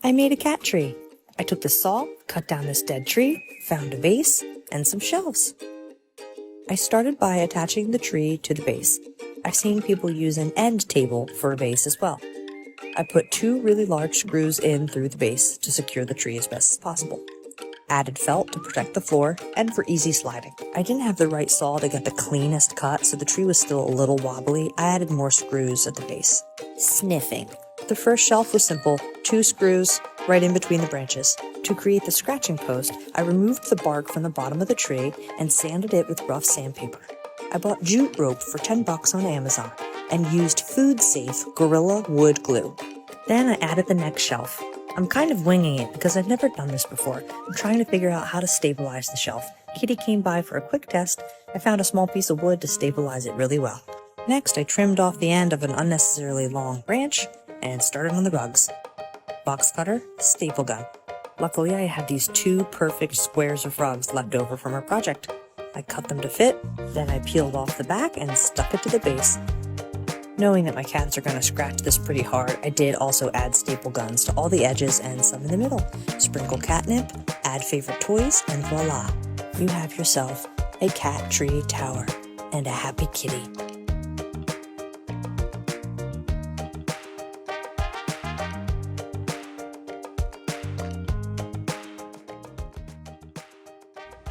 I made a cat tree. I took the saw, cut down this dead tree, found a base, and some shelves. I started by attaching the tree to the base. I've seen people use an end table for a base as well. I put 2 really large screws in through the base to secure the tree as best as possible. Added felt to protect the floor and for easy sliding. I didn't have the right saw to get the cleanest cut, so the tree was still a little wobbly. I added more screws at the base. Sniffing. The first shelf was simple, 2 screws right in between the branches. To create the scratching post, I removed the bark from the bottom of the tree and sanded it with rough sandpaper. I bought jute rope for $10 on Amazon and used food-safe Gorilla wood glue. Then I added the next shelf. I'm kind of winging it because I've never done this before. I'm trying to figure out how to stabilize the shelf. Kitty came by for a quick test. I found a small piece of wood to stabilize it really well. Next, I trimmed off the end of an unnecessarily long branch and started on the rugs. Box cutter, staple gun. Luckily, I had these 2 perfect squares of rugs left over from our project. I cut them to fit, then I peeled off the back and stuck it to the base. Knowing that my cats are going to scratch this pretty hard, I did also add staple guns to all the edges and some in the middle. Sprinkle catnip, add favorite toys, and voila! You have yourself a cat tree tower and a happy kitty.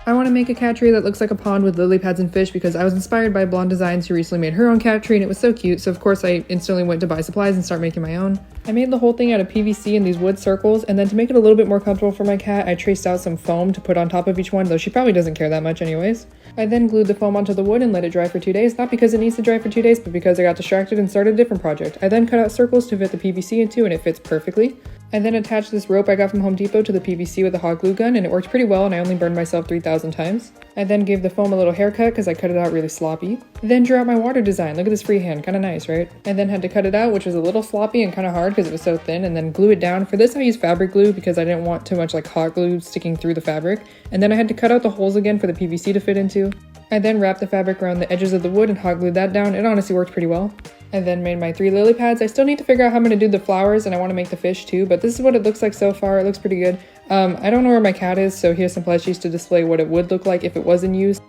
I want to make a cat tree that looks like a pond with lily pads and fish because I was inspired by Blonde Designs, who recently made her own cat tree and it was so cute, so of course I instantly went to buy supplies and start making my own. I made the whole thing out of PVC in these wood circles, and then to make it a little bit more comfortable for my cat, I traced out some foam to put on top of each one, though she probably doesn't care that much anyways. I then glued the foam onto the wood and let it dry for 2 days, not because it needs to dry for 2 days, but because I got distracted and started a different project. I then cut out circles to fit the PVC into, and it fits perfectly. I then attached this rope I got from Home Depot to the PVC with a hot glue gun, and it worked pretty well, and I only burned myself 3,000 times. I then gave the foam a little haircut because I cut it out really sloppy. I then drew out my water design. Look at this freehand, kind of nice, right? I then had to cut it out, which was a little sloppy and kind of hard because it was so thin, and then glue it down. For this I used fabric glue because I didn't want too much like hot glue sticking through the fabric. And then I had to cut out the holes again for the PVC to fit into. I then wrapped the fabric around the edges of the wood and hot glued that down. It honestly worked pretty well. I then made my 3 lily pads. I still need to figure out how I'm going to do the flowers, and I want to make the fish too, but this is what it looks like so far. It looks pretty good. I don't know where my cat is, so here's some plushies to display what it would look like if it was in use.